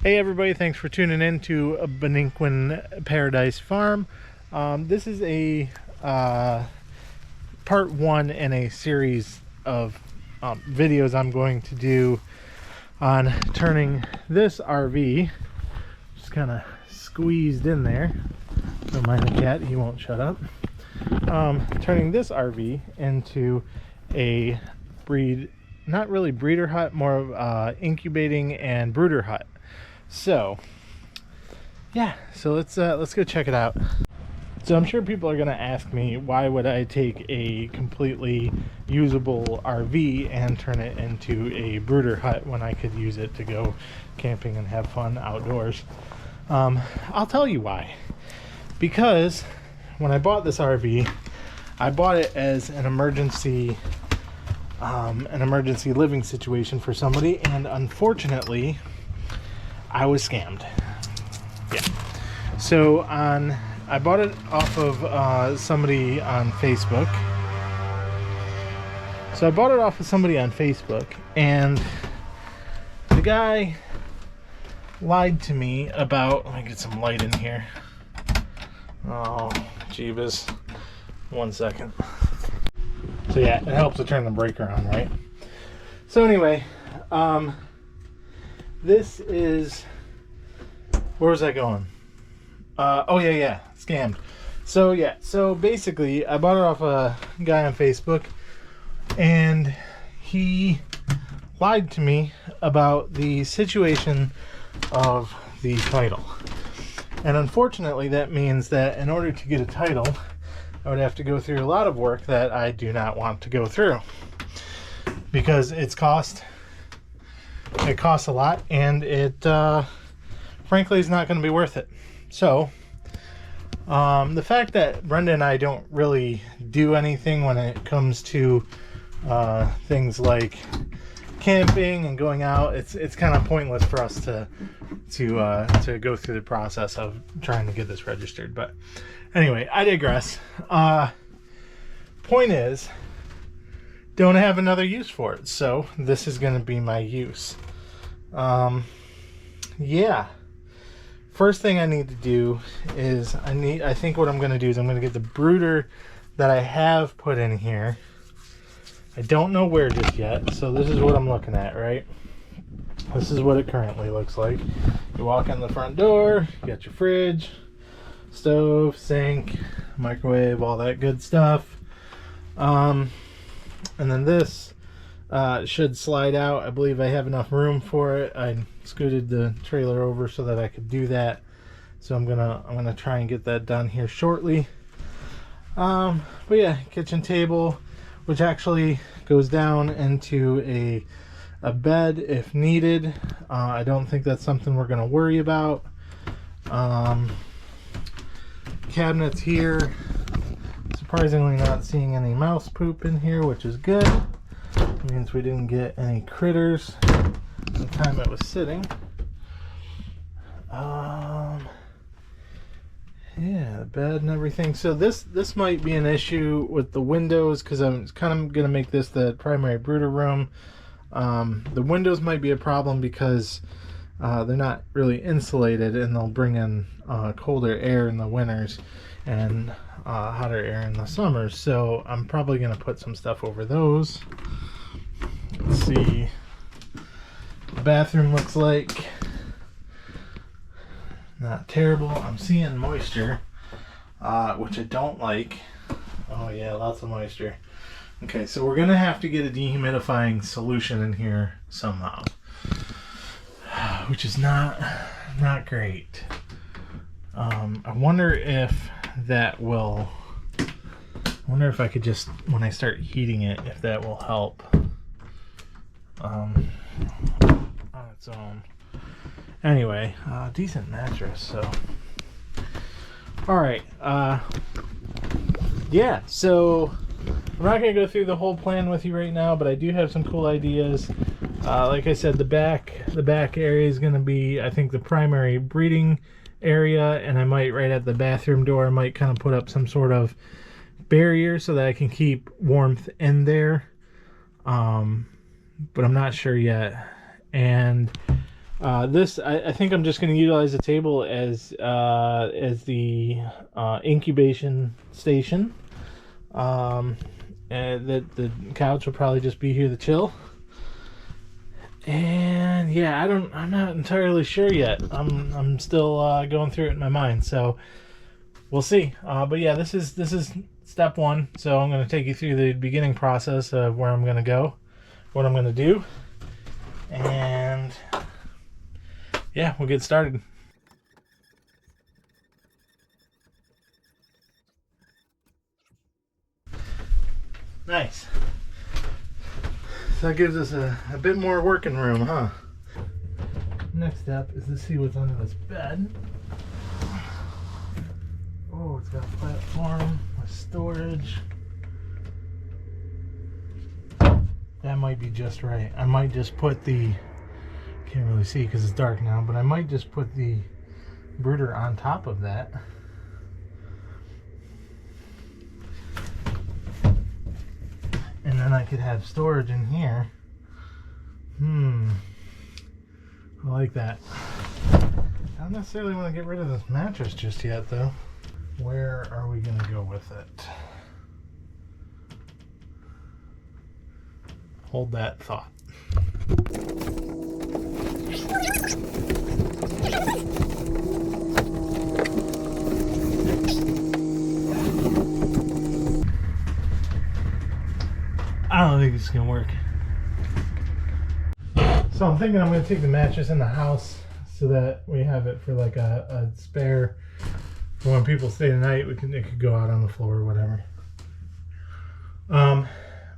Hey everybody, thanks for tuning in to Beninquin Paradise Farm. This is a part one in a series of videos I'm going to do on turning this RV, just kind of squeezed in there, don't mind the cat, he won't shut up, turning this RV into a not really breeder hut, more of incubating and brooder hut. So yeah, so let's go check it out. So I'm sure people are gonna ask me, why would I take a completely usable RV and turn it into a brooder hut when I could use it to go camping and have fun outdoors? I'll tell you why. Because when I bought this RV, I bought it as an emergency living situation for somebody, and unfortunately I was scammed. Yeah. So I bought it off of somebody on Facebook. And the guy lied to me about, let me get some light in here. Oh, jeebus. 1 second. So yeah, it helps to turn the breaker on, right? So anyway, this is, where was I going? Oh yeah, scammed. So yeah, so basically I bought it off a guy on Facebook, and he lied to me about the situation of the title. And unfortunately that means that in order to get a title, I would have to go through a lot of work that I do not want to go through, because it costs a lot, and it frankly is not going to be worth it. So the fact that Brenda and I don't really do anything when it comes to things like camping and going out, it's kind of pointless for us to go through the process of trying to get this registered. But anyway, I digress. Point is, don't have another use for it, so this is going to be my use. Yeah, first thing I need to do is I think what I'm going to do is I'm going to get the brooder that I have put in here. I don't know where just yet, so this is what I'm looking at, right? This is what it currently looks like. You walk in the front door, you got your fridge, stove, sink, microwave, all that good stuff. And then this should slide out. I believe I have enough room for it. I scooted the trailer over so that I could do that. So I'm gonna try and get that done here shortly. But yeah, kitchen table, which actually goes down into a bed if needed. I don't think that's something we're gonna worry about. Cabinets here. Surprisingly not seeing any mouse poop in here, which is good. It means we didn't get any critters the time it was sitting. Yeah, the bed and everything. So this might be an issue with the windows, because I'm kind of going to make this the primary brooder room. The windows might be a problem because they're not really insulated, and they'll bring in colder air in the winters and hotter air in the summers. So I'm probably going to put some stuff over those. Let's see. The bathroom looks like not terrible. I'm seeing moisture, which I don't like. Oh yeah, lots of moisture. Okay, so we're gonna have to get a dehumidifying solution in here somehow, which is not great. I wonder if that will, I wonder if I could just, when I start heating it, if that will help on its own. Anyway, decent mattress, so. Alright, yeah, so I'm not going to go through the whole plan with you right now, but I do have some cool ideas. Like I said, the back area is going to be, I think, the primary breeding area, and I might, right at the bathroom door, I might kind of put up some sort of barrier so that I can keep warmth in there. But I'm not sure yet. And I think I'm just going to utilize the table as the incubation station. And the couch will probably just be here to chill. And yeah, I'm not entirely sure yet. I'm still going through it in my mind, so we'll see. But yeah, this is step one. So I'm going to take you through the beginning process of where I'm going to go, what I'm going to do, and yeah, we'll get started. Nice. So that gives us a bit more working room, huh? Next step is to see what's under this bed. Oh, it's got a platform with storage. That might be just right. I might just put the, can't really see because it's dark now, but I might just put the brooder on top of that. And then I could have storage in here. I like that. I don't necessarily want to get rid of this mattress just yet, though. Where are we going to go with it? Hold that thought. I don't think it's gonna work. So I'm thinking I'm gonna take the mattress in the house so that we have it for like a spare for when people stay the night. It could go out on the floor or whatever.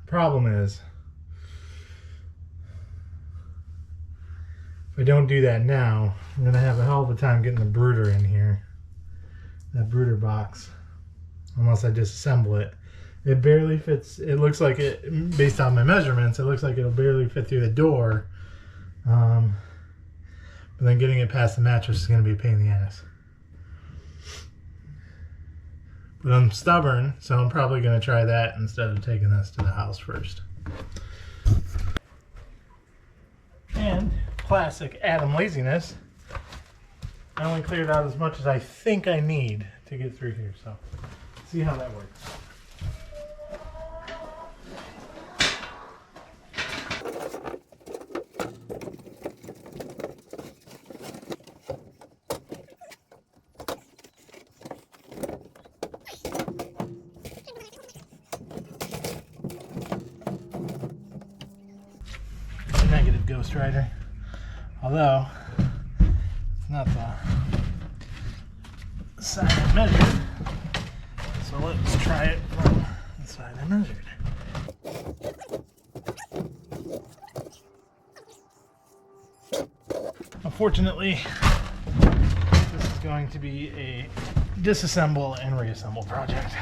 Problem is, if I don't do that now, I'm gonna have a hell of a time getting the brooder in here. That brooder box, unless I disassemble it. It barely fits. It looks like it, based on my measurements, it looks like it'll barely fit through the door. But then getting it past the mattress is going to be a pain in the ass. But I'm stubborn, so I'm probably going to try that instead of taking this to the house first. And classic Adam laziness, I only cleared out as much as I think I need to get through here. So see how that works. Negative Ghost Rider, although it's not the side I measured, so let's try it from the side I measured. Unfortunately, this is going to be a disassemble and reassemble project.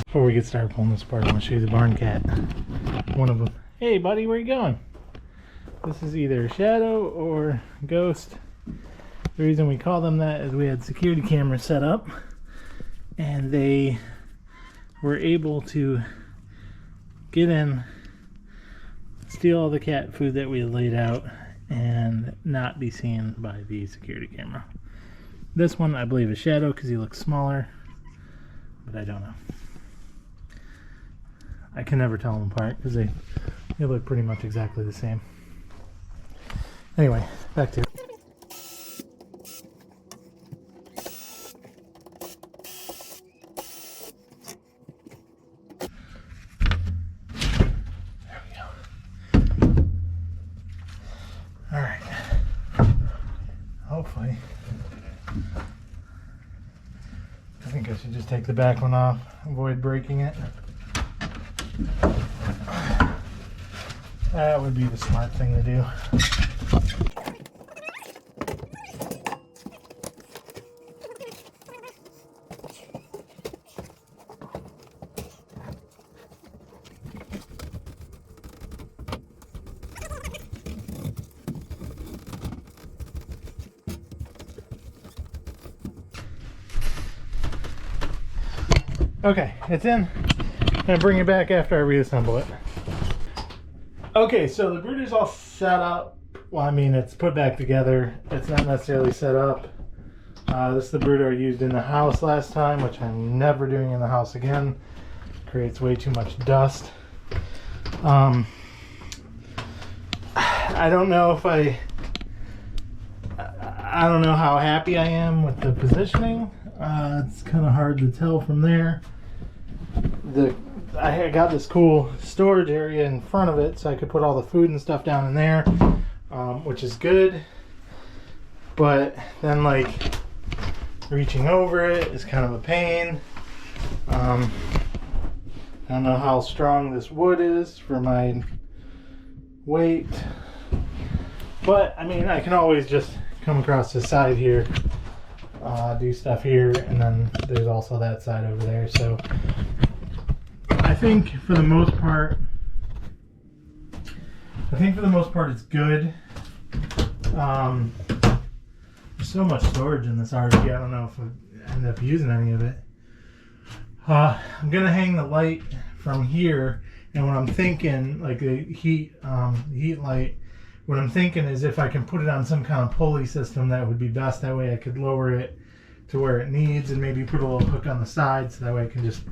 Before we get started pulling this apart, I want to show you the barn cat. One of them. Hey buddy, where you going? This is either Shadow or Ghost. The reason we call them that is we had security cameras set up and they were able to get in, steal all the cat food that we had laid out, and not be seen by the security camera. This one I believe is Shadow because he looks smaller, but I don't know. I can never tell them apart because they look pretty much exactly the same. Anyway, back to it. There we go. All right. Hopefully. I think I should just take the back one off, avoid breaking it. That would be the smart thing to do. Okay, it's in. I'm gonna bring it back after I reassemble it. Okay, so the brooder's all set up well, I mean, it's put back together. It's not necessarily set up. This is the brooder I used in the house last time, which I'm never doing in the house again. Creates way too much dust. I don't know if I don't know how happy I am with the positioning. It's kind of hard to tell from there. I got this cool storage area in front of it, so I could put all the food and stuff down in there, which is good. But then, like, reaching over it is kind of a pain. I don't know how strong this wood is for my weight, but I mean, I can always just come across the side here, do stuff here, and then there's also that side over there. So I think for the most part it's good. There's so much storage in this RV, I don't know if I end up using any of it. I'm gonna hang the light from here, and what I'm thinking, like the heat light, what I'm thinking is if I can put it on some kind of pulley system, that would be best. That way I could lower it to where it needs, and maybe put a little hook on the side, so that way I can just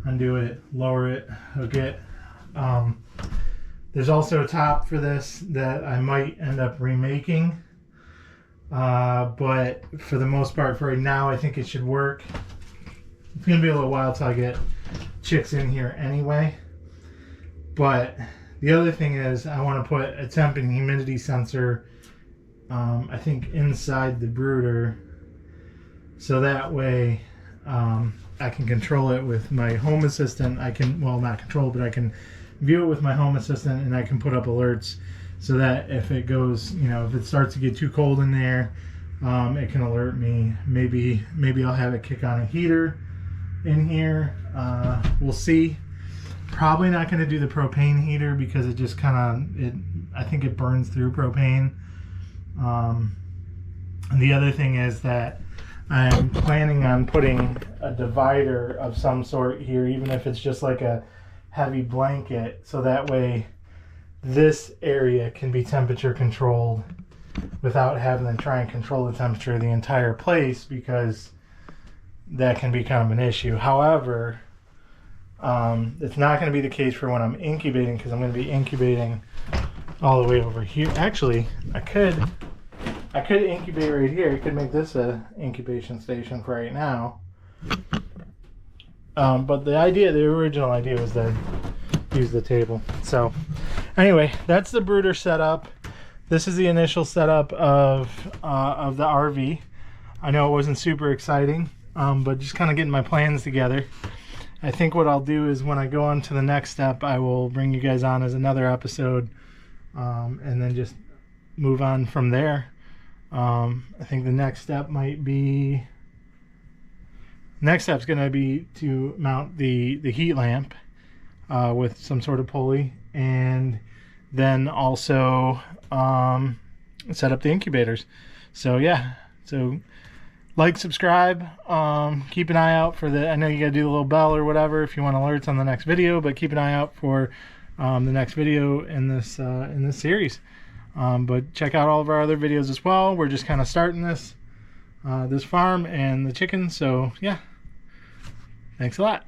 undo it, lower it, hook it. There's also a top for this that I might end up remaking. But for the most part, for right now, I think it should work. It's gonna be a little while till I get chicks in here anyway. But the other thing is, I want to put a temp and humidity sensor, I think inside the brooder, so that way I can control it with my home assistant. I can, well, not control, but I can view it with my home assistant, and I can put up alerts so that if it goes, you know, if it starts to get too cold in there, it can alert me. Maybe I'll have it kick on a heater in here. We'll see. Probably not going to do the propane heater because it just kind of, I think it burns through propane. And the other thing is that I'm planning on putting a divider of some sort here, even if it's just like a heavy blanket, so that way this area can be temperature controlled without having to try and control the temperature of the entire place, because that can be kind of an issue. However, it's not going to be the case for when I'm incubating, because I'm going to be incubating all the way over here. Actually, I could incubate right here. I could make this a incubation station for right now. But the original idea was to use the table. So anyway, that's the brooder setup. This is the initial setup of the RV. I know it wasn't super exciting, but just kind of getting my plans together. I think what I'll do is when I go on to the next step, I will bring you guys on as another episode, and then just move on from there. I think the next step might be, next step's going to be to mount the heat lamp with some sort of pulley, and then also set up the incubators. So yeah, so like, subscribe, keep an eye out for I know you gotta do the little bell or whatever if you want alerts on the next video, but keep an eye out for the next video in this series. But check out all of our other videos as well. We're just kind of starting this farm and the chickens, so yeah, thanks a lot.